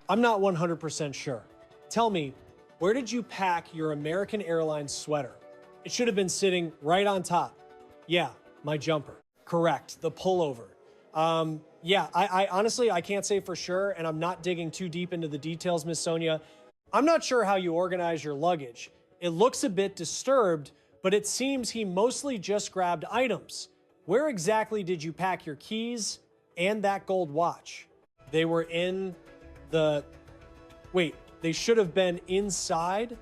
I'm not 100% sure. Tell me, where did you pack your American Airlines sweater? It should have been sitting right on top. Yeah, my jumper. Correct, the pullover. Yeah, I honestly, I can't say for sure, and I'm not digging too deep into the details, Miss Sonia. I'm not sure how you organize your luggage. It looks a bit disturbed, but it seems he mostly just grabbed items. Where exactly did you pack your keys and that gold watch? They were in the... Wait, they should have been inside?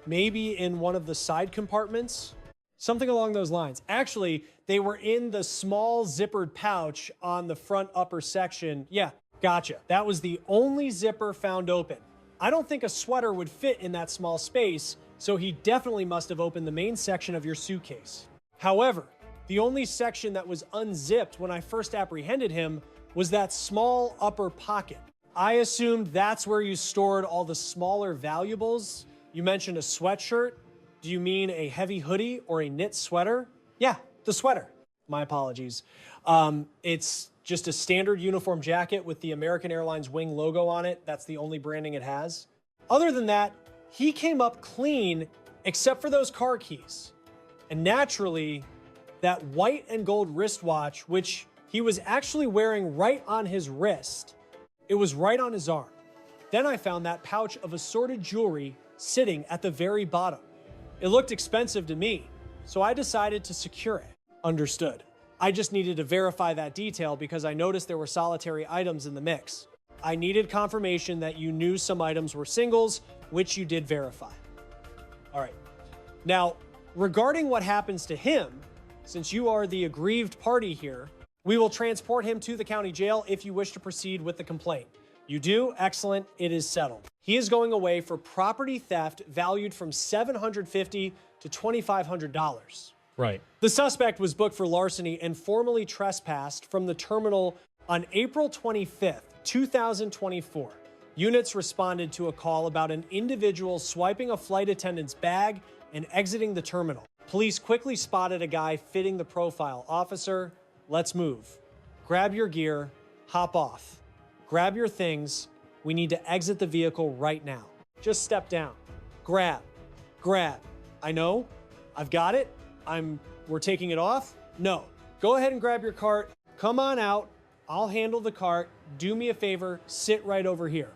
Maybe in one of the side compartments? Something along those lines. Actually, they were in the small zippered pouch on the front upper section. Yeah, gotcha. That was the only zipper found open. I don't think a sweater would fit in that small space, so he definitely must have opened the main section of your suitcase. However, the only section that was unzipped when I first apprehended him was that small upper pocket. I assumed that's where you stored all the smaller valuables. You mentioned a sweatshirt. Do you mean a heavy hoodie or a knit sweater? Yeah, the sweater. My apologies. It's just a standard uniform jacket with the American Airlines wing logo on it. That's the only branding it has. Other than that, he came up clean except for those car keys. And naturally, that white and gold wristwatch, which he was actually wearing right on his wrist. It was right on his arm. Then I found that pouch of assorted jewelry sitting at the very bottom. It looked expensive to me, so I decided to secure it. Understood. I just needed to verify that detail because I noticed there were solitary items in the mix. I needed confirmation that you knew some items were singles, which you did verify. All right. Now, regarding what happens to him, since you are the aggrieved party here, we will transport him to the county jail if you wish to proceed with the complaint. You do? Excellent. It is settled. He is going away for property theft valued from $750 to $2,500. Right. The suspect was booked for larceny and formally trespassed from the terminal on April 25th, 2024. Units responded to a call about an individual swiping a flight attendant's bag and exiting the terminal. Police quickly spotted a guy fitting the profile. Officer, let's move. Grab your gear, hop off. Grab your things. We need to exit the vehicle right now. Just step down. Grab. Grab. I know. I've got it. We're taking it off. No. Go ahead and grab your cart. Come on out. I'll handle the cart. Do me a favor. Sit right over here.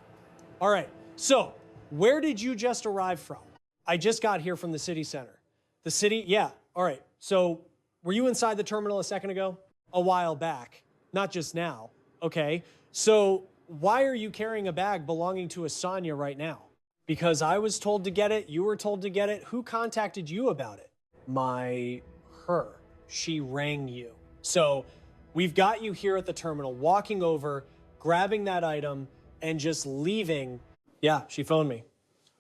All right. So, where did you just arrive from? I just got here from the city center. The city? Yeah. All right. So, were you inside the terminal a second ago? A while back. Not just now. Okay. So, why are you carrying a bag belonging to a Sonia right now? Because I was told to get it. You were told to get it. Who contacted you about it? Her. She rang you. So, we've got you here at the terminal, walking over, grabbing that item, and just leaving. Yeah, she phoned me.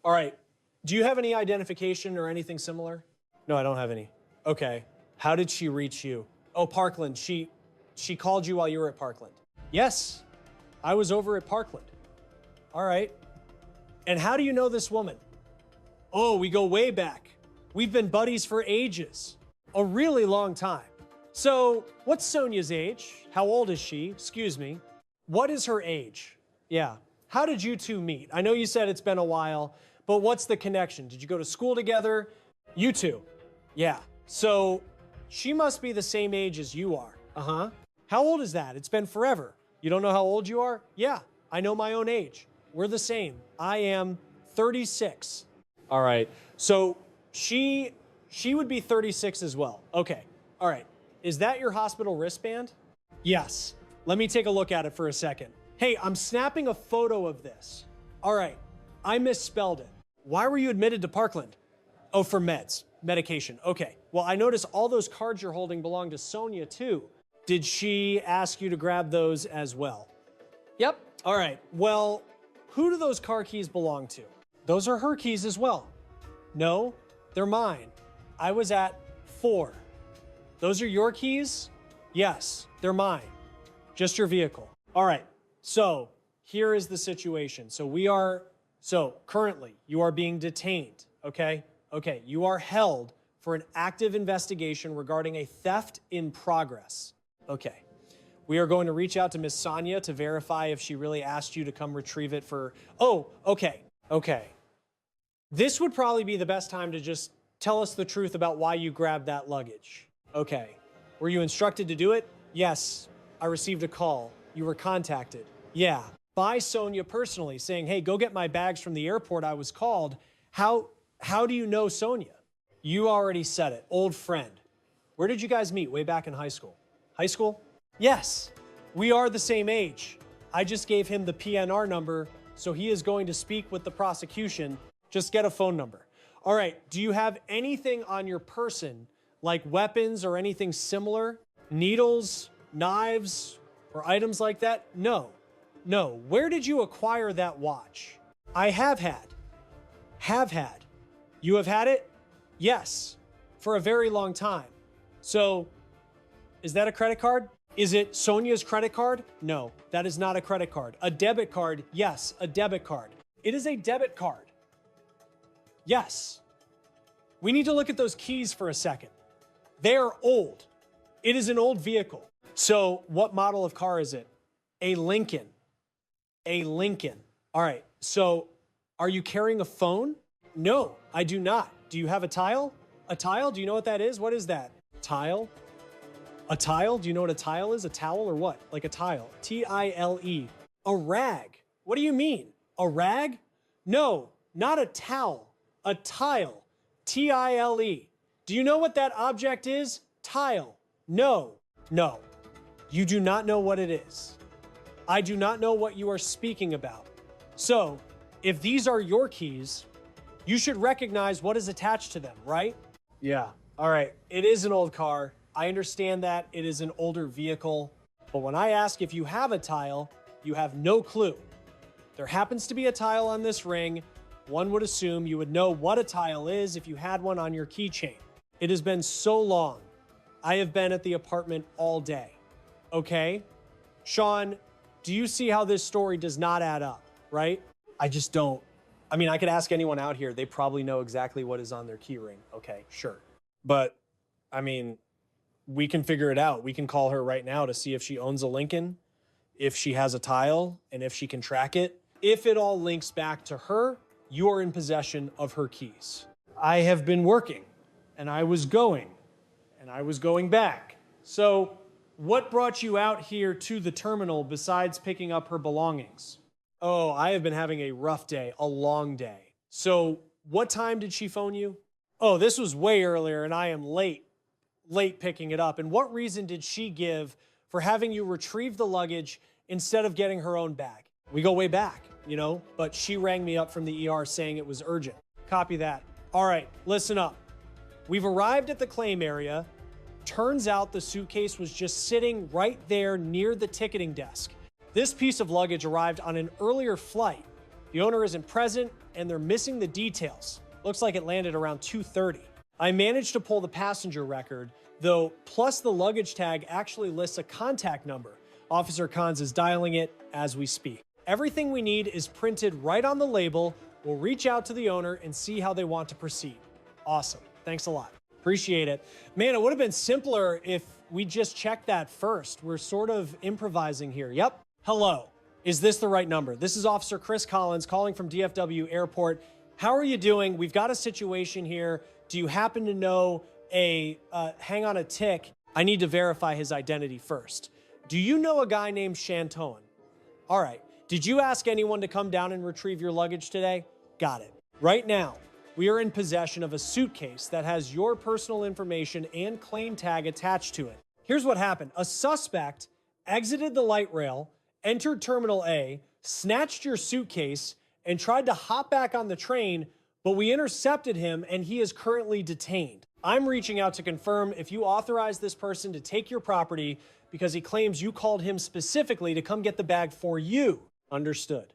All right. Do you have any identification or anything similar? No, I don't have any. Okay. How did she reach you? Oh, Parkland. She called you while you were at Parkland. Yes, I was over at Parkland. All right. And how do you know this woman? Oh, we go way back. We've been buddies for ages. A really long time. So, what's Sonia's age? How old is she? Excuse me. What is her age? Yeah. How did you two meet? I know you said it's been a while, but what's the connection? Did you go to school together? You two. Yeah. So, she must be the same age as you are. Uh-huh. How old is that? It's been forever. You don't know how old you are? Yeah. I know my own age. We're the same. I am 36. All right. So, she would be 36 as well. Okay. All right. Is that your hospital wristband? Yes. Let me take a look at it for a second. Hey, I'm snapping a photo of this. All right. I misspelled it. Why were you admitted to Parkland? Oh, for meds. Medication. Okay. Well, I notice all those cards you're holding belong to Sonia too. Did she ask you to grab those as well? Yep. All right. Well, who do those car keys belong to? Those are her keys as well. No, they're mine. I was at 4. Those are your keys? Yes, they're mine. Just your vehicle. All right. So here is the situation. So currently you are being detained. Okay. Okay. You are held for an active investigation regarding a theft in progress. Okay. We are going to reach out to Miss Sonia to verify if she really asked you to come retrieve it for, oh, okay. This would probably be the best time to just tell us the truth about why you grabbed that luggage. Okay. Were you instructed to do it? Yes. I received a call. You were contacted. Yeah. By Sonia personally saying, hey, go get my bags from the airport. I was called. How do you know Sonia? You already said it. Old friend. Where did you guys meet? Way back in high school. High school? Yes. We are the same age. I just gave him the PNR number, so he is going to speak with the prosecution. Just get a phone number. All right. Do you have anything on your person, like weapons or anything similar? Needles, knives, or items like that? No. Where did you acquire that watch? I have had. Have had. You have had it? Yes. For a very long time. So, is that a credit card? Is it Sonia's credit card? No, that is not a credit card. A debit card? Yes, a debit card. It is a debit card. Yes. We need to look at those keys for a second. They are old. It is an old vehicle. So, what model of car is it? A Lincoln. A Lincoln. All right. So, are you carrying a phone? No, I do not. Do you have a tile? A tile? Do you know what that is? What is that? Tile? A tile? Do you know what a tile is? A towel or what? Like a tile. T-I-L-E. A rag. What do you mean? A rag? No, not a towel. A tile. T-I-L-E. Do you know what that object is? Tile. No. You do not know what it is. I do not know what you are speaking about. So, if these are your keys, you should recognize what is attached to them, right? Yeah. All right. It is an old car. I understand that it is an older vehicle. But when I ask if you have a tile, you have no clue. There happens to be a tile on this ring. One would assume you would know what a tile is if you had one on your keychain. It has been so long. I have been at the apartment all day. Okay? Sean, do you see how this story does not add up, right? I just don't. I mean, I could ask anyone out here. They probably know exactly what is on their key ring. Okay, sure. But, I mean, we can figure it out. We can call her right now to see if she owns a Lincoln, if she has a tile, and if she can track it. If it all links back to her, you are in possession of her keys. I have been working, and I was going back. So, what brought you out here to the terminal besides picking up her belongings? Oh, I have been having a rough day, a long day. So, what time did she phone you? Oh, this was way earlier, and I am late picking it up. And what reason did she give for having you retrieve the luggage instead of getting her own bag? We go way back, but she rang me up from the ER saying it was urgent. Copy that. All right, listen up. We've arrived at the claim area. Turns out the suitcase was just sitting right there near the ticketing desk. This piece of luggage arrived on an earlier flight. The owner isn't present, and they're missing the details. Looks like it landed around 2:30. I managed to pull the passenger record, though, plus the luggage tag actually lists a contact number. Officer Cons is dialing it as we speak. Everything we need is printed right on the label. We'll reach out to the owner and see how they want to proceed. Awesome. Thanks a lot. Appreciate it. Man, it would have been simpler if we just checked that first. We're sort of improvising here. Yep. Hello. Is this the right number? This is Officer Chris Collins calling from DFW Airport. How are you doing? We've got a situation here. Do you happen to know hang on a tick. I need to verify his identity first. Do you know a guy named Chanton? All right. Did you ask anyone to come down and retrieve your luggage today? Got it. Right now, we are in possession of a suitcase that has your personal information and claim tag attached to it. Here's what happened. A suspect exited the light rail, entered Terminal A, snatched your suitcase, and tried to hop back on the train, but we intercepted him and he is currently detained. I'm reaching out to confirm if you authorize this person to take your property because he claims you called him specifically to come get the bag for you. Understood.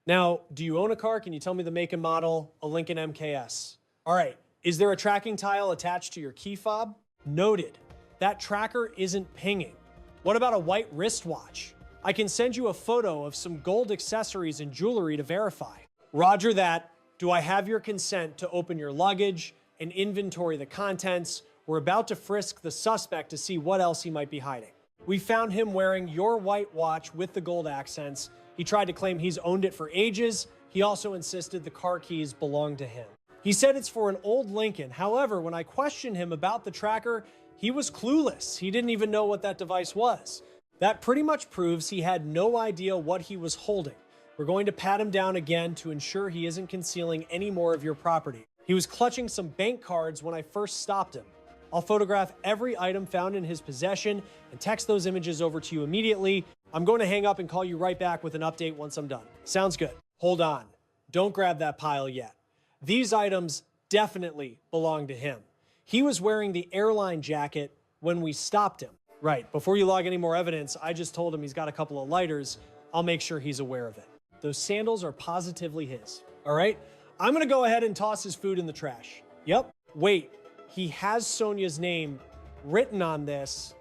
Now, do you own a car? Can you tell me the make and model? A Lincoln MKS. All right. Is there a tracking tile attached to your key fob? Noted. That tracker isn't pinging. What about a white wristwatch? I can send you a photo of some gold accessories and jewelry to verify. Roger that. Do I have your consent to open your luggage and inventory the contents? We're about to frisk the suspect to see what else he might be hiding. We found him wearing your white watch with the gold accents. He tried to claim he's owned it for ages. He also insisted the car keys belonged to him. He said it's for an old Lincoln. However, when I questioned him about the tracker, he was clueless. He didn't even know what that device was. That pretty much proves he had no idea what he was holding. We're going to pat him down again to ensure he isn't concealing any more of your property. He was clutching some bank cards when I first stopped him. I'll photograph every item found in his possession and text those images over to you immediately. I'm going to hang up and call you right back with an update once I'm done. Sounds good. Hold on. Don't grab that pile yet. These items definitely belong to him. He was wearing the airline jacket when we stopped him. Right, before you log any more evidence, I just told him he's got a couple of lighters. I'll make sure he's aware of it. Those sandals are positively his. All right, I'm gonna go ahead and toss his food in the trash. Yep, wait, he has Sonia's name written on this.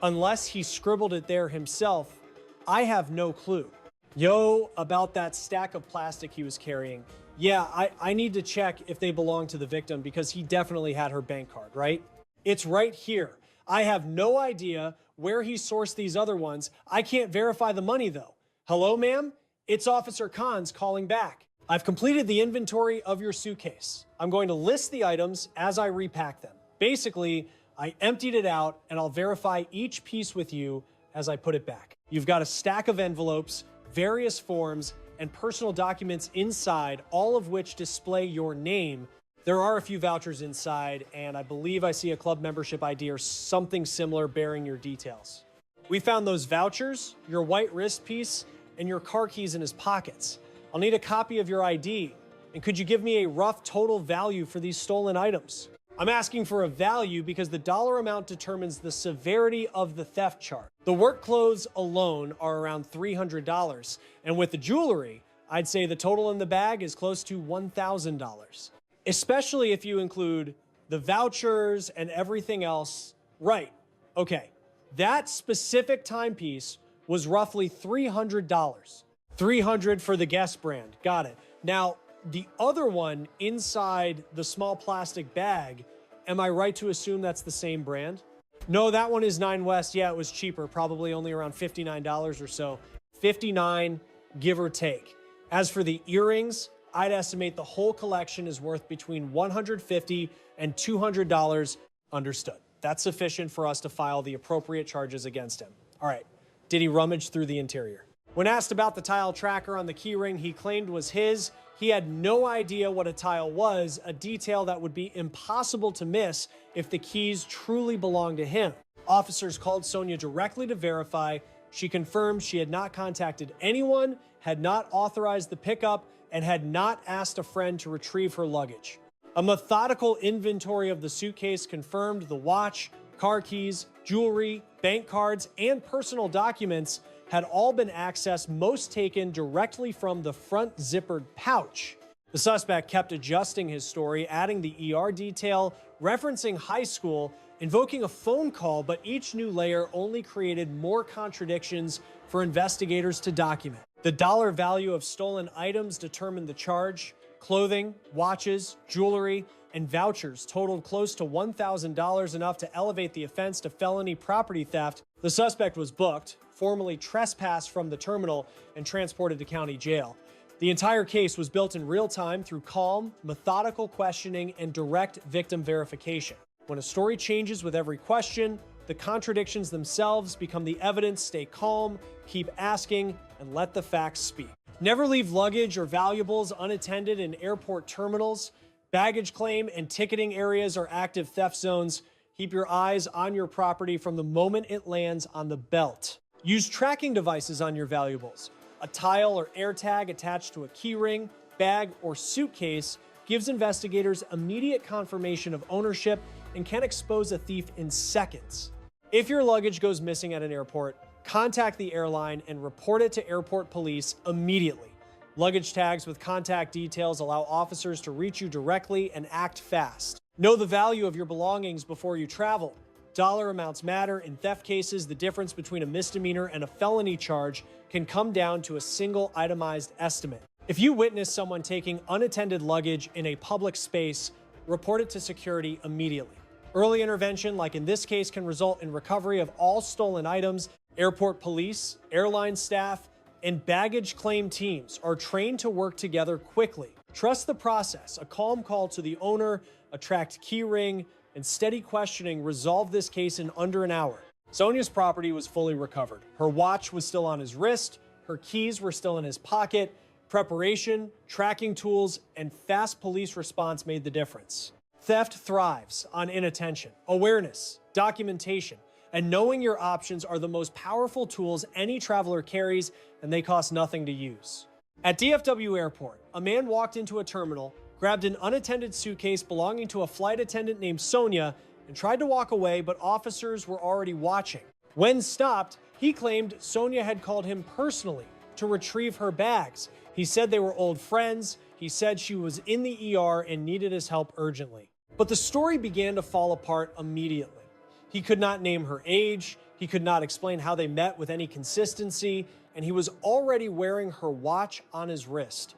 Unless he scribbled it there himself, I have no clue. Yo, about that stack of plastic he was carrying. Yeah, I need to check if they belong to the victim because he definitely had her bank card, right? It's right here. I have no idea where he sourced these other ones. I can't verify the money though. Hello, ma'am? It's Officer Khan's calling back. I've completed the inventory of your suitcase. I'm going to list the items as I repack them. Basically, I emptied it out and I'll verify each piece with you as I put it back. You've got a stack of envelopes, various forms, and personal documents inside, all of which display your name. There are a few vouchers inside, and I believe I see a club membership ID or something similar bearing your details. We found those vouchers, your white wrist piece, and your car keys in his pockets. I'll need a copy of your ID, and could you give me a rough total value for these stolen items? I'm asking for a value because the dollar amount determines the severity of the theft charge. The work clothes alone are around $300, and with the jewelry, I'd say the total in the bag is close to $1,000. Especially if you include the vouchers and everything else. Right, okay. That specific timepiece was roughly $300. $300 for the Guess brand, got it. Now, the other one inside the small plastic bag, am I right to assume that's the same brand? No, that one is Nine West. Yeah, it was cheaper, probably only around $59 or so. $59, give or take. As for the earrings, I'd estimate the whole collection is worth between $150 and $200. Understood. That's sufficient for us to file the appropriate charges against him. All right, did he rummage through the interior? When asked about the tile tracker on the keyring he claimed was his, he had no idea what a tile was, a detail that would be impossible to miss if the keys truly belonged to him. Officers called Sonia directly to verify. She confirmed she had not contacted anyone, had not authorized the pickup, and had not asked a friend to retrieve her luggage. A methodical inventory of the suitcase confirmed the watch, car keys, jewelry, bank cards, and personal documents had all been accessed, most taken directly from the front zippered pouch. The suspect kept adjusting his story, adding the ER detail, referencing high school, invoking a phone call, but each new layer only created more contradictions for investigators to document. The dollar value of stolen items determined the charge. Clothing, watches, jewelry, and vouchers totaled close to $1,000, enough to elevate the offense to felony property theft. The suspect was booked, formally trespassed from the terminal, and transported to county jail. The entire case was built in real time through calm, methodical questioning and direct victim verification. When a story changes with every question, the contradictions themselves become the evidence. Stay calm, keep asking, and let the facts speak. Never leave luggage or valuables unattended in airport terminals. Baggage claim and ticketing areas are active theft zones. Keep your eyes on your property from the moment it lands on the belt. Use tracking devices on your valuables. A tile or air tag attached to a keyring, bag, or suitcase gives investigators immediate confirmation of ownership and can expose a thief in seconds. If your luggage goes missing at an airport, contact the airline and report it to airport police immediately. Luggage tags with contact details allow officers to reach you directly and act fast. Know the value of your belongings before you travel. Dollar amounts matter. In theft cases, the difference between a misdemeanor and a felony charge can come down to a single itemized estimate. If you witness someone taking unattended luggage in a public space, report it to security immediately. Early intervention, like in this case, can result in recovery of all stolen items. Airport police, airline staff, and baggage claim teams are trained to work together quickly. Trust the process. A calm call to the owner, a tracked key ring, and steady questioning resolved this case in under an hour. Sonia's property was fully recovered. Her watch was still on his wrist, her keys were still in his pocket. Preparation, tracking tools, and fast police response made the difference. Theft thrives on inattention. Awareness, documentation, and knowing your options are the most powerful tools any traveler carries, and they cost nothing to use. At DFW Airport, a man walked into a terminal, grabbed an unattended suitcase belonging to a flight attendant named Sonia, and tried to walk away, but officers were already watching. When stopped, he claimed Sonia had called him personally to retrieve her bags. He said they were old friends. He said she was in the ER and needed his help urgently. But the story began to fall apart immediately. He could not name her age. He could not explain how they met with any consistency. And he was already wearing her watch on his wrist.